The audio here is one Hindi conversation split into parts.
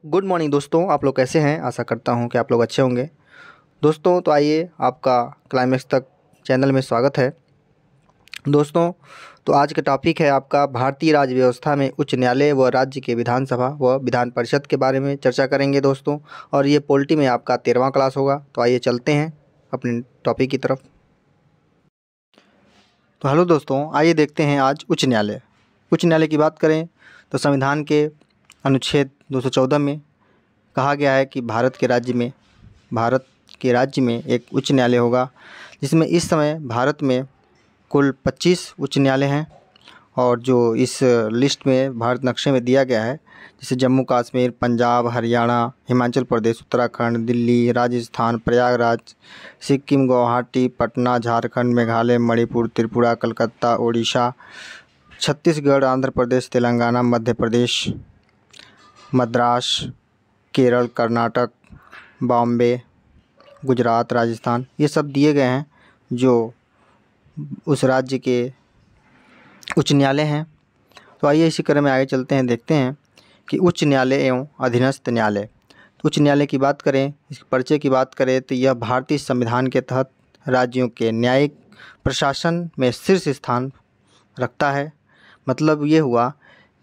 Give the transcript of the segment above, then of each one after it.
गुड मॉर्निंग दोस्तों, आप लोग कैसे हैं। आशा करता हूं कि आप लोग अच्छे होंगे। दोस्तों तो आइए, आपका क्लाइमेक्स तक चैनल में स्वागत है। दोस्तों तो आज का टॉपिक है आपका भारतीय राज्य व्यवस्था में उच्च न्यायालय व राज्य के विधानसभा व विधान परिषद के बारे में चर्चा करेंगे दोस्तों। और ये पॉलिटी में आपका 13वां क्लास होगा। तो आइए चलते हैं अपने टॉपिक की तरफ। तो हेलो दोस्तों, आइए देखते हैं आज उच्च न्यायालय। उच्च न्यायालय की बात करें तो संविधान के अनुच्छेद 214 में कहा गया है कि भारत के राज्य में एक उच्च न्यायालय होगा, जिसमें इस समय भारत में कुल 25 उच्च न्यायालय हैं। और जो इस लिस्ट में भारत नक्शे में दिया गया है, जैसे जम्मू कश्मीर, पंजाब, हरियाणा, हिमाचल प्रदेश, उत्तराखंड, दिल्ली, राजस्थान, प्रयागराज, सिक्किम, गुवाहाटी, पटना, झारखंड, मेघालय, मणिपुर, त्रिपुरा, कलकत्ता, ओडिशा, छत्तीसगढ़, आंध्र प्रदेश, तेलंगाना, मध्य प्रदेश, मद्रास, केरल, कर्नाटक, बॉम्बे, गुजरात, राजस्थान, ये सब दिए गए हैं जो उस राज्य के उच्च न्यायालय हैं। तो आइए इसी क्रम में आगे चलते हैं, देखते हैं कि उच्च न्यायालय एवं अधीनस्थ न्यायालय। तो उच्च न्यायालय की बात करें, इसके परिचय की बात करें तो यह भारतीय संविधान के तहत राज्यों के न्यायिक प्रशासन में शीर्ष स्थान रखता है। मतलब ये हुआ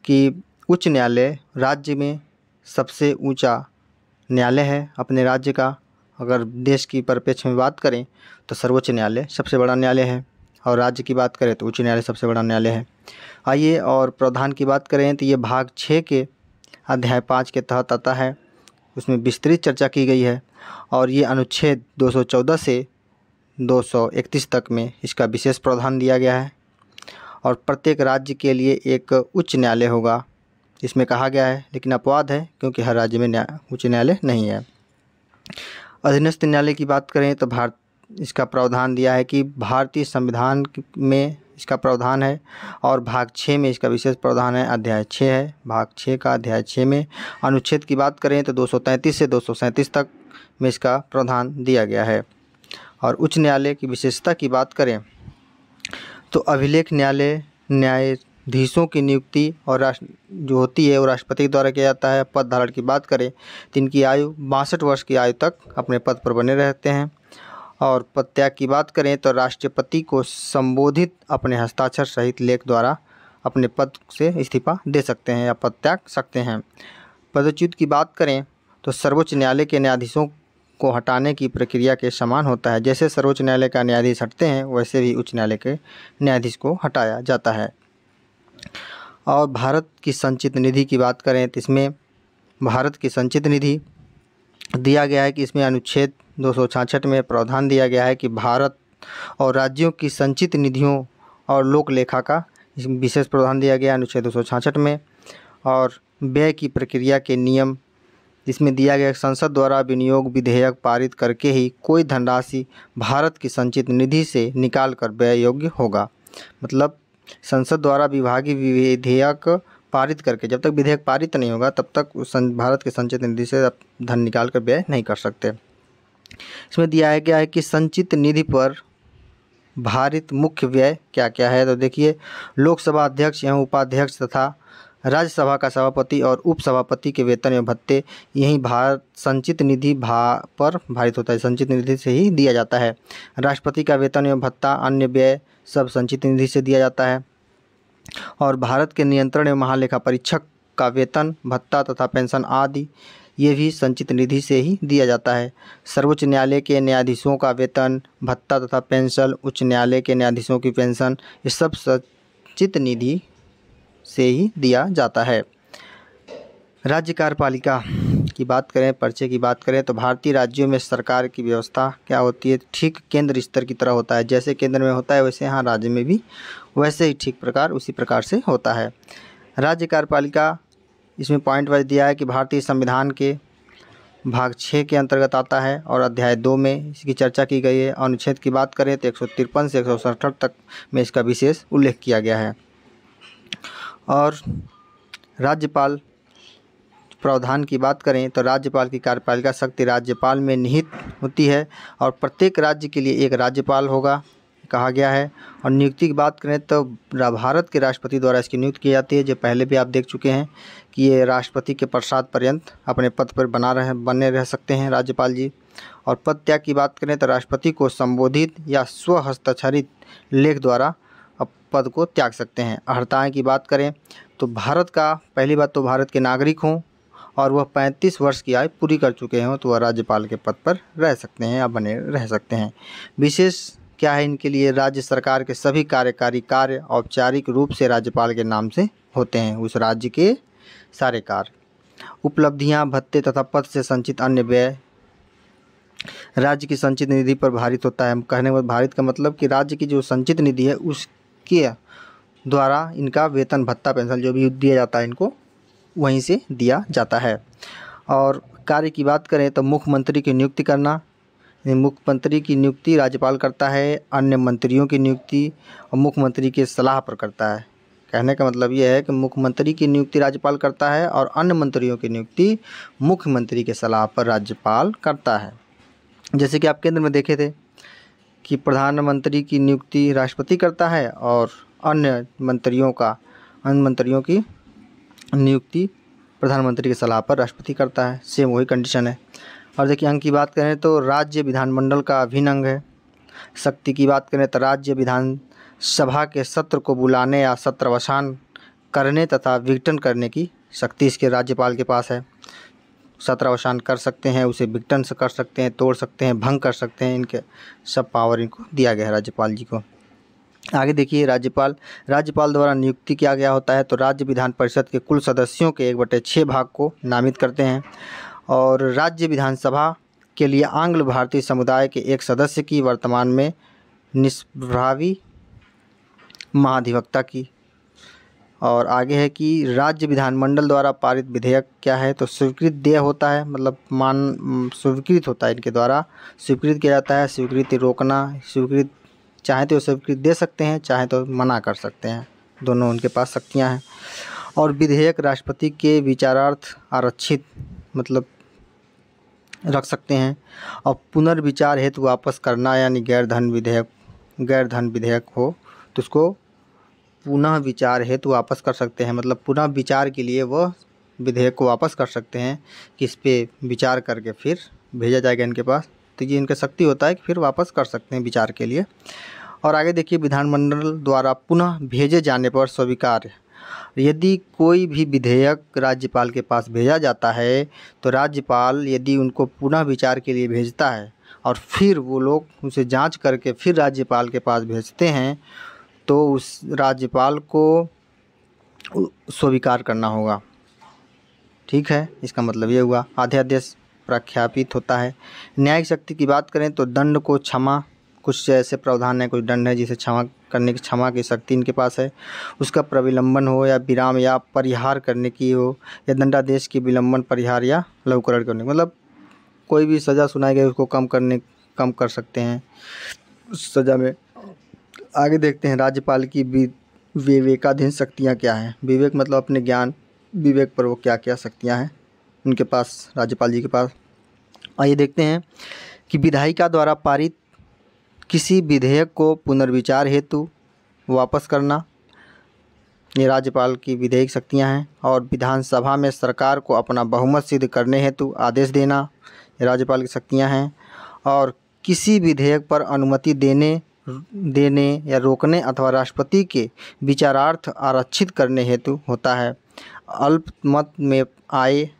कि उच्च न्यायालय राज्य में सबसे ऊंचा न्यायालय है अपने राज्य का। अगर देश की परिप्रेक्ष्य में बात करें तो सर्वोच्च न्यायालय सबसे बड़ा न्यायालय है, और राज्य की बात करें तो उच्च न्यायालय सबसे बड़ा न्यायालय है। आइए और प्रावधान की बात करें तो ये भाग 6 के अध्याय 5 के तहत आता है। उसमें विस्तृत चर्चा की गई है, और ये अनुच्छेद 214 से 231 तक में इसका विशेष प्रावधान दिया गया है। और प्रत्येक राज्य के लिए एक उच्च न्यायालय होगा, इसमें कहा गया है, लेकिन अपवाद है क्योंकि हर राज्य में उच्च न्यायालय नहीं है। अधीनस्थ न्यायालय की बात करें तो इसका प्रावधान दिया है कि भारतीय संविधान में इसका प्रावधान है, और भाग 6 में इसका विशेष प्रावधान है। अध्याय 6 है, भाग 6 का अध्याय 6 में अनुच्छेद की बात करें तो 233 से 237 तक में इसका प्रावधान दिया गया है। और उच्च न्यायालय की विशेषता की बात करें तो अभिलेख न्यायालय न्यायाधीशों की नियुक्ति और जो होती है वो राष्ट्रपति द्वारा किया जाता है। पद धारण की बात करें तो इनकी आयु 62 वर्ष की आयु तक अपने पद पर बने रहते हैं। और पद त्याग की बात करें तो राष्ट्रपति को संबोधित अपने हस्ताक्षर सहित लेख द्वारा अपने पद से इस्तीफा दे सकते हैं या पद त्याग सकते हैं। पदच्युत की बात करें तो सर्वोच्च न्यायालय के न्यायाधीशों को हटाने की प्रक्रिया के समान होता है। जैसे सर्वोच्च न्यायालय का न्यायाधीश हटते हैं, वैसे भी उच्च न्यायालय के न्यायाधीश को हटाया जाता है। और भारत की संचित निधि की बात करें तो इसमें भारत की संचित निधि दिया गया है कि इसमें अनुच्छेद 266 में प्रावधान दिया गया है कि भारत और राज्यों की संचित निधियों और लोक लेखा का विशेष प्रावधान दिया गया है अनुच्छेद 266 में। और व्यय की प्रक्रिया के नियम इसमें दिया गया, संसद द्वारा विनियोग विधेयक पारित करके ही कोई धनराशि भारत की संचित निधि से निकाल कर व्यय योग्य होगा। मतलब संसद द्वारा विभागीय विधेयक पारित करके, जब तक विधेयक पारित नहीं होगा तब तक भारत के संचित निधि से धन निकाल कर व्यय नहीं कर सकते। इसमें दिया गया है कि संचित निधि पर भारित मुख्य व्यय क्या क्या है। तो देखिए, लोकसभा अध्यक्ष एवं उपाध्यक्ष तथा राज्यसभा का सभापति और उपसभापति के वेतन एवं भत्ते यही भारत संचित निधि पर भारित होता है, संचित निधि से ही दिया जाता है। राष्ट्रपति का वेतन एवं भत्ता, अन्य व्यय सब संचित निधि से दिया जाता है। और भारत के नियंत्रण एवं महालेखा परीक्षक का वेतन, भत्ता तथा पेंशन आदि ये भी संचित निधि से ही दिया जाता है। सर्वोच्च न्यायालय के न्यायाधीशों का वेतन, भत्ता तथा पेंशन, उच्च न्यायालय के न्यायाधीशों की पेंशन, ये सब संचित निधि से ही दिया जाता है। राज्य कार्यपालिका की बात करें, परिचय की बात करें तो भारतीय राज्यों में सरकार की व्यवस्था क्या होती है, ठीक केंद्र स्तर की तरह होता है। जैसे केंद्र में होता है वैसे यहाँ राज्य में भी वैसे ही ठीक उसी प्रकार से होता है। राज्य कार्यपालिका इसमें पॉइंट वाइज दिया है कि भारतीय संविधान के भाग 6 के अंतर्गत आता है, और अध्याय 2 में इसकी चर्चा की गई है। अनुच्छेद की बात करें तो 153 से 167 तक में इसका विशेष उल्लेख किया गया है। और राज्यपाल प्रावधान की बात करें तो राज्यपाल की कार्यपालिका शक्ति राज्यपाल में निहित होती है, और प्रत्येक राज्य के लिए एक राज्यपाल होगा, कहा गया है। और नियुक्ति की बात करें तो भारत के राष्ट्रपति द्वारा इसकी नियुक्ति की जाती है, जो पहले भी आप देख चुके हैं कि ये राष्ट्रपति के पश्चात पर्यंत अपने पद पर बने रह सकते हैं राज्यपाल जी। और पद त्याग की बात करें तो राष्ट्रपति को संबोधित या स्वहस्ताक्षरित लेख द्वारा पद को त्याग सकते हैं। अर्हताएँ की बात करें तो पहली बात तो भारत के नागरिक हों और वह 35 वर्ष की आयु पूरी कर चुके हों तो वह राज्यपाल के पद पर रह सकते हैं या बने रह सकते हैं। विशेष क्या है इनके लिए, राज्य सरकार के सभी कार्यकारी कार्य औपचारिक रूप से राज्यपाल के नाम से होते हैं। उस राज्य के सारे कार्य, उपलब्धियां, भत्ते तथा पद से संचित अन्य व्यय राज्य की संचित निधि पर भारित होता है। कहने में भारित का मतलब कि राज्य की जो संचित निधि है उसके द्वारा इनका वेतन, भत्ता, पेंशन जो भी दिया जाता है इनको वहीं से दिया जाता है। और कार्य की बात करें तो मुख्यमंत्री की नियुक्ति करना, मुख्यमंत्री की नियुक्ति राज्यपाल करता है, अन्य मंत्रियों की नियुक्ति और मुख्यमंत्री के सलाह पर करता है। कहने का मतलब ये है कि मुख्यमंत्री की नियुक्ति राज्यपाल करता है और अन्य मंत्रियों की नियुक्ति मुख्यमंत्री के सलाह पर राज्यपाल करता है। जैसे कि आप केंद्र में देखे थे कि प्रधानमंत्री की नियुक्ति राष्ट्रपति करता है और अन्य मंत्रियों की नियुक्ति प्रधानमंत्री की सलाह पर राष्ट्रपति करता है। सेम वही कंडीशन है। और देखिए अंग की बात करें तो राज्य विधानमंडल का अभिन्न अंग है। शक्ति की बात करें तो राज्य विधानसभा के सत्र को बुलाने या सत्रावसान करने तथा विघटन करने की शक्ति इसके राज्यपाल के पास है। सत्रावसान कर सकते हैं, उसे विघटन से कर सकते हैं, तोड़ सकते हैं, भंग कर सकते हैं, इनके सब पावर इनको दिया गया है राज्यपाल जी को। आगे देखिए राज्यपाल द्वारा नियुक्ति किया गया होता है तो राज्य विधान परिषद के कुल सदस्यों के 1/6 भाग को नामित करते हैं। और राज्य विधानसभा के लिए आंग्ल भारतीय समुदाय के एक सदस्य की वर्तमान में निष्प्रभावी महाधिवक्ता की। और आगे है कि राज्य विधानमंडल द्वारा पारित विधेयक क्या है तो स्वीकृत देय होता है, मतलब स्वीकृत होता है, इनके द्वारा स्वीकृत किया जाता है। स्वीकृति रोकना, स्वीकृत चाहे तो स्वीकृत दे सकते हैं, चाहे तो मना कर सकते हैं, दोनों उनके पास शक्तियाँ हैं। और विधेयक राष्ट्रपति के विचारार्थ आरक्षित मतलब रख सकते हैं। और पुनर्विचार हेतु वापस करना, यानी गैर धन विधेयक हो तो उसको पुनः विचार हेतु वापस कर सकते हैं, मतलब पुनः विचार के लिए वह विधेयक को वापस कर सकते हैं कि इस पे विचार करके फिर भेजा जाएगा इनके पास। तो ये इनका शक्ति होता है कि फिर वापस कर सकते हैं विचार के लिए। और आगे देखिए विधानमंडल द्वारा पुनः भेजे जाने पर स्वीकार्य, यदि कोई भी विधेयक राज्यपाल के पास भेजा जाता है तो राज्यपाल यदि उनको पुनः विचार के लिए भेजता है और फिर वो लोग उसे जांच करके फिर राज्यपाल के पास भेजते हैं तो उस राज्यपाल को स्वीकार करना होगा। ठीक है, इसका मतलब ये हुआ अध्यादेश प्रख्यापित होता है। न्यायिक शक्ति की बात करें तो दंड को क्षमा, कुछ ऐसे प्रावधान है, कुछ दंड है जिसे क्षमा की शक्ति इनके पास है। उसका प्रविलंबन हो या विराम या परिहार करने की हो, या दंडादेश की विलंबन, परिहार या लघुकरण करने, मतलब कोई भी सज़ा सुनाई गई उसको कम कर सकते हैं उस सज़ा में। आगे देखते हैं राज्यपाल की विवेकाधीन शक्तियाँ क्या हैं। विवेक मतलब अपने ज्ञान विवेक पर वो क्या क्या शक्तियाँ हैं उनके पास, राज्यपाल जी के पास। आइए देखते हैं कि विधायिका द्वारा पारित किसी विधेयक को पुनर्विचार हेतु वापस करना, ये राज्यपाल की विधेयक शक्तियाँ हैं। और विधानसभा में सरकार को अपना बहुमत सिद्ध करने हेतु आदेश देना, ये राज्यपाल की शक्तियाँ हैं। और किसी विधेयक पर अनुमति देने या रोकने अथवा राष्ट्रपति के विचारार्थ आरक्षित करने हेतु होता है। अल्पमत में आए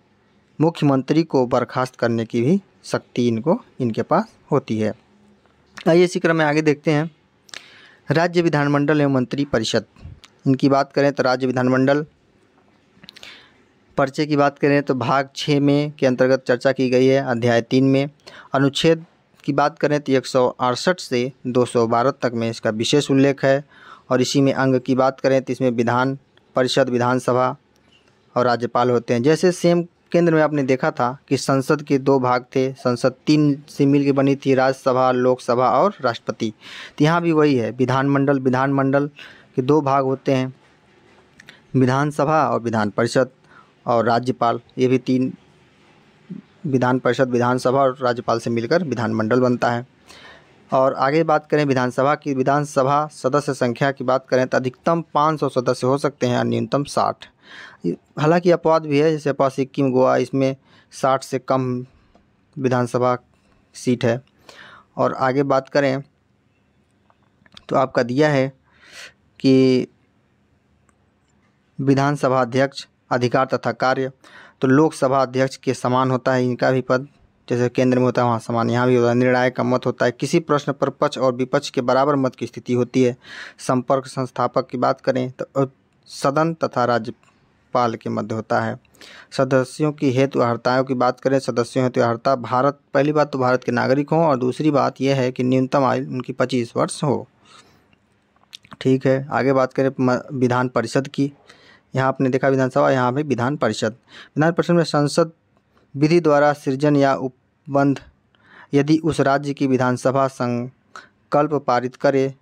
मुख्यमंत्री को बर्खास्त करने की भी शक्ति इनके पास होती है। आइए इसी क्रम में आगे देखते हैं राज्य विधानमंडल एवं मंत्री परिषद। इनकी बात करें तो राज्य विधानमंडल पर्चे की बात करें तो भाग 6 में के अंतर्गत चर्चा की गई है, अध्याय 3 में। अनुच्छेद की बात करें तो 168 से 212 तक में इसका विशेष उल्लेख है। और इसी में अंग की बात करें तो इसमें विधान परिषद, विधानसभा और राज्यपाल होते हैं। जैसे सेम केंद्र में आपने देखा था कि संसद के 2 भाग थे, संसद 3 से मिल के बनी थी, राज्यसभा, लोकसभा और राष्ट्रपति। तो यहाँ भी वही है, विधानमंडल के 2 भाग होते हैं, विधानसभा और विधान परिषद। और राज्यपाल, ये भी 3, विधान परिषद, विधानसभा और राज्यपाल से मिलकर विधानमंडल बनता है। और आगे बात करें विधानसभा की, विधानसभा सदस्य संख्या की बात करें तो अधिकतम 500 सदस्य हो सकते हैं और न्यूनतम 60। हालांकि अपवाद भी है, जैसे अपवाद सिक्किम, गोवा, इसमें 60 से कम विधानसभा सीट है। और आगे बात करें तो आपका दिया है कि विधानसभा अध्यक्ष अधिकार तथा कार्य, तो लोकसभा अध्यक्ष के समान होता है इनका भी पद, जैसे केंद्र में होता है वहाँ समान यहाँ भी होता है। निर्णायक का मत होता है, किसी प्रश्न पर पक्ष और विपक्ष के बराबर मत की स्थिति होती है। संपर्क संस्थापक की बात करें तो सदन तथा राज्यपाल के मध्य होता है। सदस्यों की हेतु अर्हताओं की बात करें, सदस्यों हेतु अर्हता भारत, पहली बात तो भारत के नागरिक हों और दूसरी बात यह है कि न्यूनतम आयु उनकी 25 वर्ष हो। ठीक है, आगे बात करें विधान परिषद की। यहाँ आपने देखा विधानसभा, यहाँ पे विधान परिषद। विधान परिषद में संसद विधि द्वारा सृजन या उपबंध यदि उस राज्य की विधानसभा संकल्प पारित करे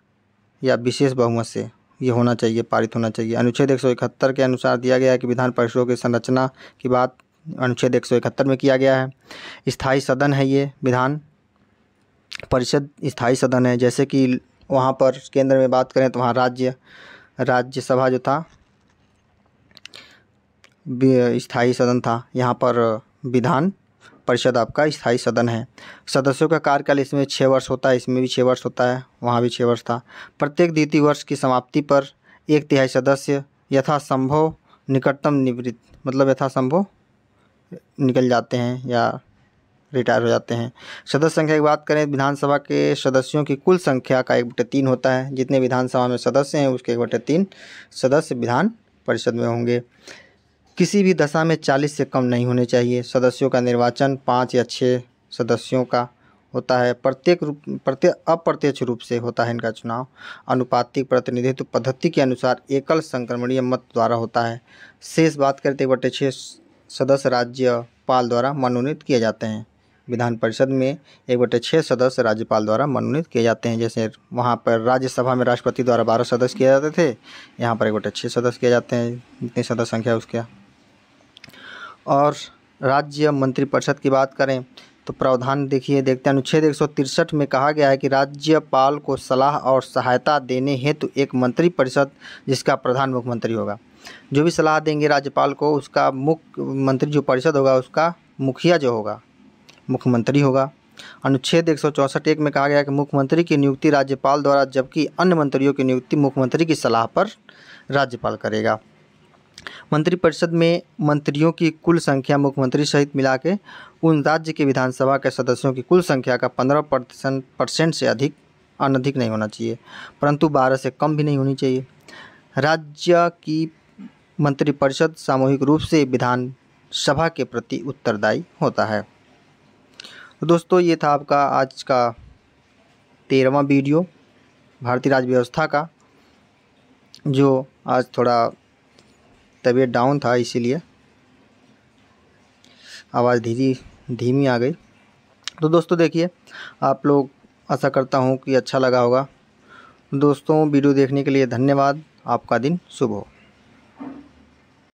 या विशेष बहुमत से, ये होना चाहिए, पारित होना चाहिए। अनुच्छेद 171 के अनुसार दिया गया है कि विधान परिषदों की संरचना की बात अनुच्छेद 171 में किया गया है। स्थायी सदन है ये विधान परिषद, स्थायी सदन है। जैसे कि वहाँ पर केंद्र में बात करें तो वहाँ राज्यसभा जो था स्थायी सदन था, यहाँ पर विधान परिषद आपका स्थायी सदन है। सदस्यों का कार्यकाल इसमें 6 वर्ष होता है, इसमें भी 6 वर्ष होता है, वहाँ भी 6 वर्ष था। प्रत्येक द्वितीय वर्ष की समाप्ति पर 1/3 सदस्य यथासंभव निकटतम निवृत्त, मतलब यथासंभव निकल जाते हैं या रिटायर हो जाते हैं। सदस्य संख्या की बात करें, विधानसभा के सदस्यों की कुल संख्या का 1/3 होता है। जितने विधानसभा में सदस्य हैं उसके 1/3 सदस्य विधान परिषद में होंगे। किसी भी दशा में 40 से कम नहीं होने चाहिए। सदस्यों का निर्वाचन 5 या 6 सदस्यों का होता है। अप्रत्यक्ष रूप से होता है इनका चुनाव। अनुपातिक प्रतिनिधित्व पद्धति के अनुसार एकल संक्रमणीय मत द्वारा होता है। शेष बात करते 1/6 सदस्य राज्यपाल द्वारा मनोनीत किए जाते हैं। विधान परिषद में 1/6 सदस्य राज्यपाल द्वारा मनोनीत किए जाते हैं। जैसे वहाँ पर राज्यसभा में राष्ट्रपति द्वारा 12 सदस्य किए जाते थे, यहाँ पर 1/6 सदस्य किए जाते हैं, जितनी सदस्य संख्या उसके। और राज्य मंत्रिपरिषद की बात करें तो प्रावधान देखते हैं। अनुच्छेद 163 में कहा गया है कि राज्यपाल को सलाह और सहायता देने हेतु एक मंत्रिपरिषद जिसका प्रधान मुख्यमंत्री होगा। जो भी सलाह देंगे राज्यपाल को, उसका मुख्यमंत्री जो परिषद होगा उसका मुखिया जो होगा मुख्यमंत्री होगा। अनुच्छेद 164(1) में कहा गया है कि मुख्यमंत्री की नियुक्ति राज्यपाल द्वारा, जबकि अन्य मंत्रियों की नियुक्ति मुख्यमंत्री की सलाह पर राज्यपाल करेगा। मंत्रिपरिषद में मंत्रियों की कुल संख्या मुख्यमंत्री सहित मिला के उन राज्य के विधानसभा के सदस्यों की कुल संख्या का 15% से अनधिक नहीं होना चाहिए, परंतु 12 से कम भी नहीं होनी चाहिए। राज्य की मंत्रिपरिषद सामूहिक रूप से विधानसभा के प्रति उत्तरदायी होता है। तो दोस्तों, ये था आपका आज का 13वां वीडियो भारतीय राज्य व्यवस्था का, जो आज थोड़ा तबीयत डाउन था इसीलिए आवाज़ धीमी आ गई। तो दोस्तों देखिए, आप लोग, आशा करता हूँ कि अच्छा लगा होगा। दोस्तों, वीडियो देखने के लिए धन्यवाद। आपका दिन शुभ हो।